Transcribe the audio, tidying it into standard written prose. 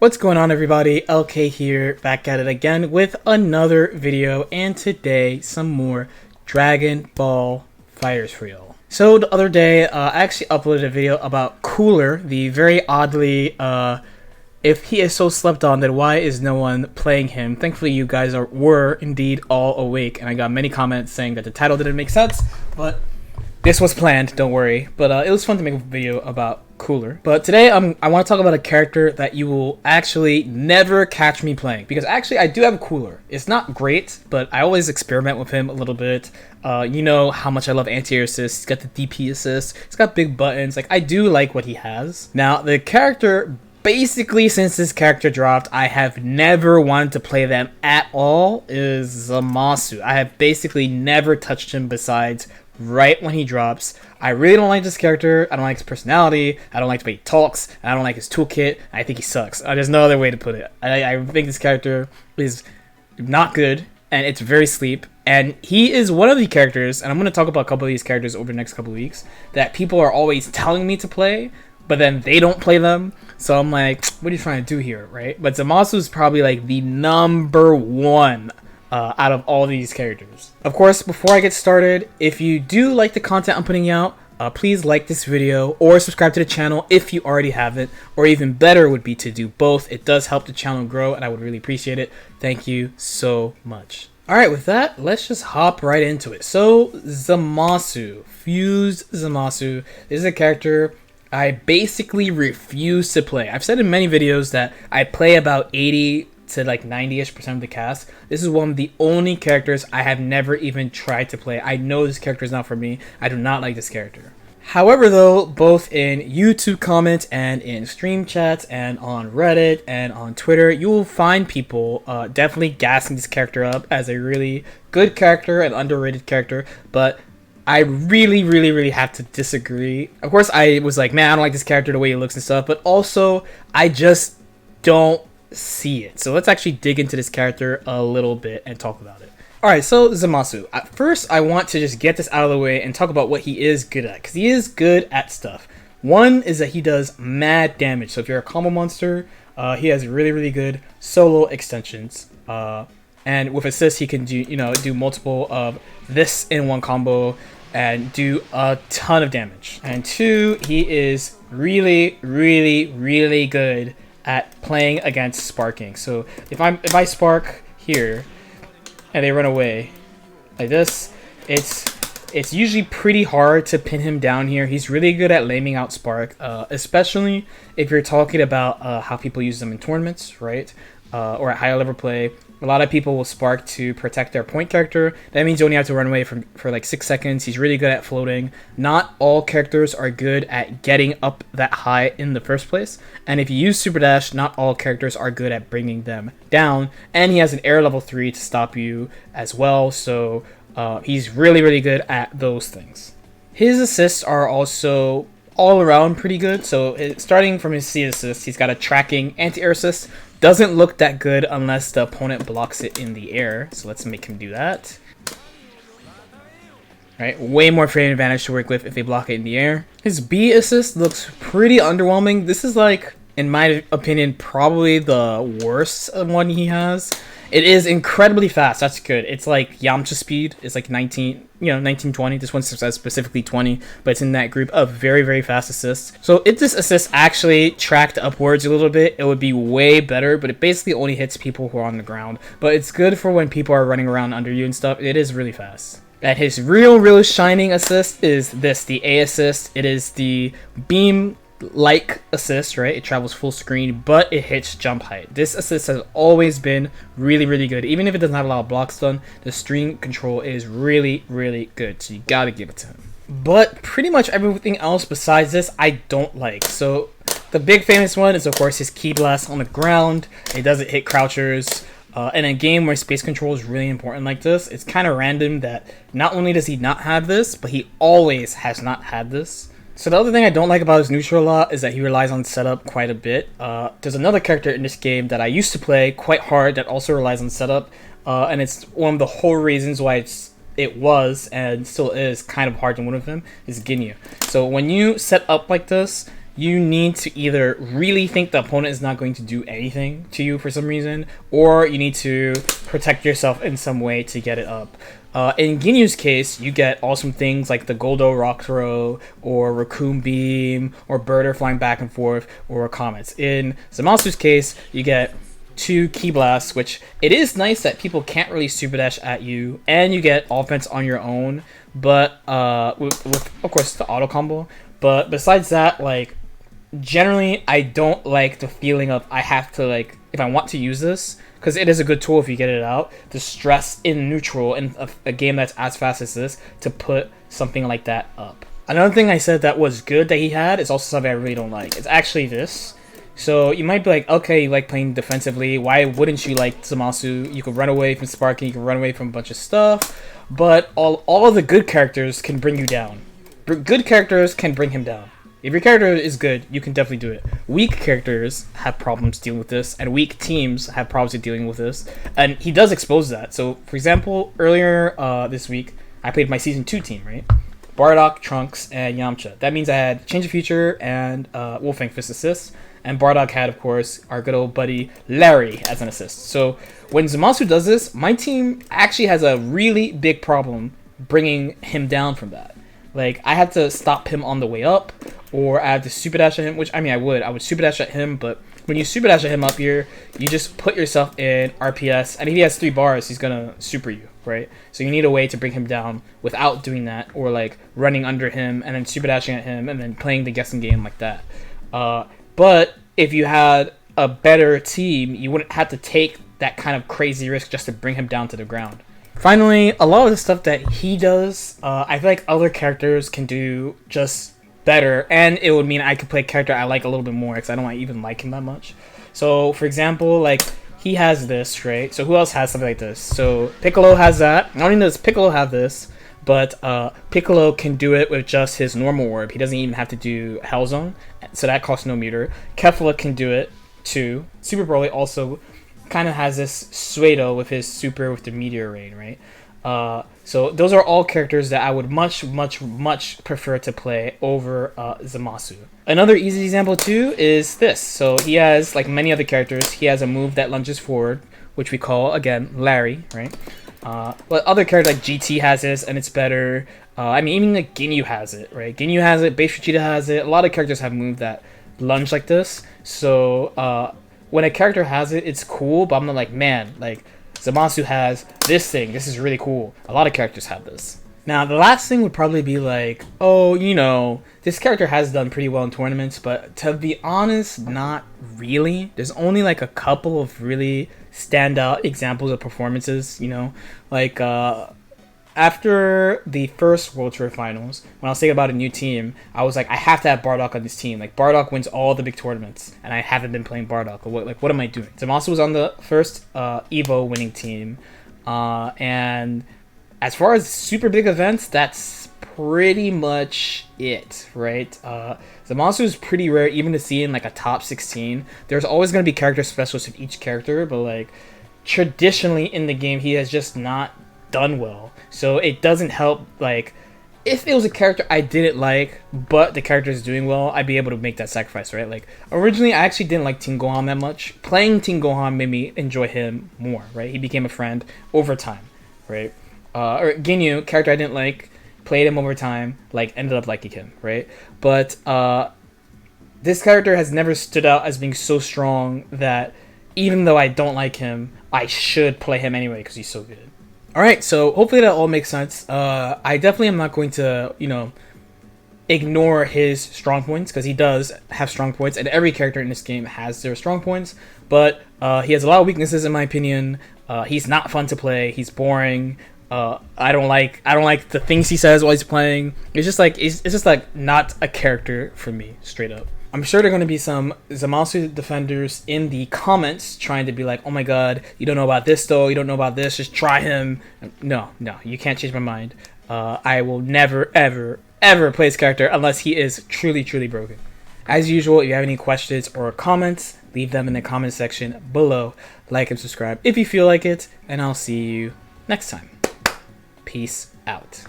What's going on, everybody? LK here, back at it again with another video, and today some more Dragon Ball FighterZ for y'all. So the other day I actually uploaded a video about Cooler, the very oddly if he is so slept on, then why is no one playing him? Thankfully you guys were indeed all awake, and I got many comments saying that the title didn't make sense, but this was planned, don't worry. But it was fun to make a video about Cooler. But today I want to talk about a character that you will actually never catch me playing. Because actually I do have Cooler. It's not great, but I always experiment with him a little bit. You know how much I love anti-air assist. He's got the DP assist. He's got big buttons. Like, I do like what he has. Now, the character, basically since this character dropped, I have never wanted to play them at all, is Zamasu. I have basically never touched him besides right when he drops. I really don't like this character. I don't like his personality. I don't like the way he talks. I don't like his toolkit. I think he sucks. There's no other way to put it. I think this character is not good, and it's very sleep. And he is one of the characters, and I'm going to talk about a couple of these characters over the next couple of weeks, that people are always telling me to play, but then they don't play them. So I'm like, what are you trying to do here, right? But Zamasu is probably like the number one out of all these characters. Of course, before I get started, if you do like the content I'm putting out, please like this video or subscribe to the channel if you already haven't, or even better would be to do both. It does help the channel grow, and I would really appreciate it. Thank you so much. Alright, with that, let's just hop right into it. So, Zamasu, Fused Zamasu, this is a character I basically refuse to play. I've said in many videos that I play about 80 to like 90-ish% of the cast. This is one of the only characters I have never even tried to play. I know this character is not for me. I do not like this character. However, though, both in YouTube comments and in stream chats and on Reddit and on Twitter, you will find people definitely gassing this character up as a really good character, an underrated character, but I really have to disagree. Of course, I was like, man, I don't like this character, the way he looks and stuff, but also I just don't see it. So let's actually dig into this character a little bit and talk about it. Alright, so Zamasu. At first, I want to just get this out of the way and talk about what he is good at, because he is good at stuff. One is that he does mad damage. So if you're a combo monster, he has really good solo extensions. And with assist, he can do, do multiple of this in one combo and do a ton of damage. And two, he is really good at playing against sparking. So if I spark here and they run away like this, it's usually pretty hard to pin him down here. He's really good at laming out spark, especially if you're talking about how people use them in tournaments, right? Or at higher level play. A lot of people will spark to protect their point character. That means you only have to run away for like 6 seconds. He's really good at floating. Not all characters are good at getting up that high in the first place. And if you use Super Dash, not all characters are good at bringing them down. And he has an air level 3 to stop you as well. So he's really good at those things. His assists are also all around pretty good. So starting from his C assist, he's got a tracking anti-air assist. Doesn't look that good unless the opponent blocks it in the air. So let's make him do that. Right, way more frame advantage to work with if they block it in the air. His B assist looks pretty underwhelming. This is like, in my opinion, probably the worst one he has. It is incredibly fast. That's good. It's like Yamcha speed. It's like 1920. This one says specifically 20, but it's in that group of very fast assists. So if this assist actually tracked upwards a little bit, it would be way better, but it basically only hits people who are on the ground. But it's good for when people are running around under you and stuff. It is really fast. And his real shining assist is this, the A assist. It is the beam like assist, right? It travels full screen, but it hits jump height. This assist has always been really good. Even if it doesn't have a lot of blocks done, the stream control is really good. So you gotta give it to him. But pretty much everything else besides this, I don't like. So the big famous one is, of course, his Ki Blast on the ground. It doesn't hit crouchers. In a game where space control is really important like this, it's kind of random that not only does he not have this, but he always has not had this. So the other thing I don't like about his neutral a lot is that he relies on setup quite a bit. There's another character in this game that I used to play quite hard that also relies on setup, and it's one of the whole reasons why it was and still is kind of hard to win with him, is Ginyu. So when you set up like this, you need to either really think the opponent is not going to do anything to you for some reason, or you need to protect yourself in some way to get it up. In Ginyu's case, you get awesome things like the Goldo Rock Throw, or Raccoon Beam, or Birder flying back and forth, or Comets. In Zamasu's case, you get 2 Key Blasts, which it is nice that people can't really Super Dash at you, and you get offense on your own, but with of course the auto combo. But besides that, like, generally I don't like the feeling of I have to, like, if I want to use this, because it is a good tool if you get it out, to stress in neutral in a game that's as fast as this to put something like that up. Another thing I said that was good that he had is also something I really don't like. It's actually this. So you might be like, okay, you like playing defensively. Why wouldn't you like Zamasu? You could run away from Sparking, you can run away from a bunch of stuff. But all of the good characters can bring you down. Good characters can bring him down. If your character is good, you can definitely do it. Weak characters have problems dealing with this, and weak teams have problems dealing with this. And he does expose that. So, for example, earlier this week, I played my Season 2 team, right? Bardock, Trunks, and Yamcha. That means I had Change of Future and Wolfang Fist assist. And Bardock had, of course, our good old buddy Larry as an assist. So when Zamasu does this, my team actually has a really big problem bringing him down from that. Like, I had to stop him on the way up, or I had to Super Dash at him, which, I mean, I would Super Dash at him, but when you Super Dash at him up here, you just put yourself in RPS, and if he has 3 bars, he's gonna Super you, right? So you need a way to bring him down without doing that, or, like, running under him, and then Super Dashing at him, and then playing the guessing game like that. But if you had a better team, you wouldn't have to take that kind of crazy risk just to bring him down to the ground. Finally, a lot of the stuff that he does, I feel like other characters can do just better, and it would mean I could play a character I like a little bit more because I don't even like him that much. So, for example, like, he has this, right? So who else has something like this? So Piccolo has that. Not only does Piccolo have this, but Piccolo can do it with just his normal orb. He doesn't even have to do Hell Zone, so that costs no meter. Kefla can do it too. Super Broly also kind of has this Suedo with his super with the Meteor Rain, right? So those are all characters that I would much prefer to play over Zamasu. Another easy example too is this. So he has, like many other characters, he has a move that lunges forward, which we call, again, Larry, right? But other characters like GT has this, and it's better. I mean, even like Ginyu has it, right? Ginyu has it, Base Vegeta has it. A lot of characters have moved that lunge like this. So when a character has it, it's cool, but I'm not like, man, like, Zamasu has this thing. This is really cool. A lot of characters have this. Now, the last thing would probably be like, oh, you know, this character has done pretty well in tournaments, but to be honest, not really. There's only like a couple of really standout examples of performances, you know, like after the first World Tour Finals, when I was thinking about a new team, I was like, I have to have Bardock on this team. Like, Bardock wins all the big tournaments, and I haven't been playing Bardock. What am I doing? Zamasu was on the first Evo winning team, and as far as super big events, that's pretty much it, right? Zamasu is pretty rare even to see in like a top 16. There's always going to be character specialists of each character, but like traditionally in the game, he has just not done well. So it doesn't help, like, if it was a character I didn't like, but the character is doing well, I'd be able to make that sacrifice, right? Like, originally, I actually didn't like Team Gohan that much. Playing Team Gohan made me enjoy him more, right? He became a friend over time, right? Or Ginyu, character I didn't like, played him over time, like, ended up liking him, right? But this character has never stood out as being so strong that even though I don't like him, I should play him anyway because he's so good. Alright, so hopefully that all makes sense. I definitely am not going to, you know, ignore his strong points, because he does have strong points, and every character in this game has their strong points, but he has a lot of weaknesses in my opinion. He's not fun to play, he's boring. I don't like the things he says while he's playing. It's just like not a character for me, straight up. I'm sure there are going to be some Zamasu defenders in the comments trying to be like, oh my god, you don't know about this though, you don't know about this, just try him. No, you can't change my mind. I will never, ever play this character unless he is truly broken. As usual, if you have any questions or comments, leave them in the comment section below. Like and subscribe if you feel like it, and I'll see you next time. Peace out.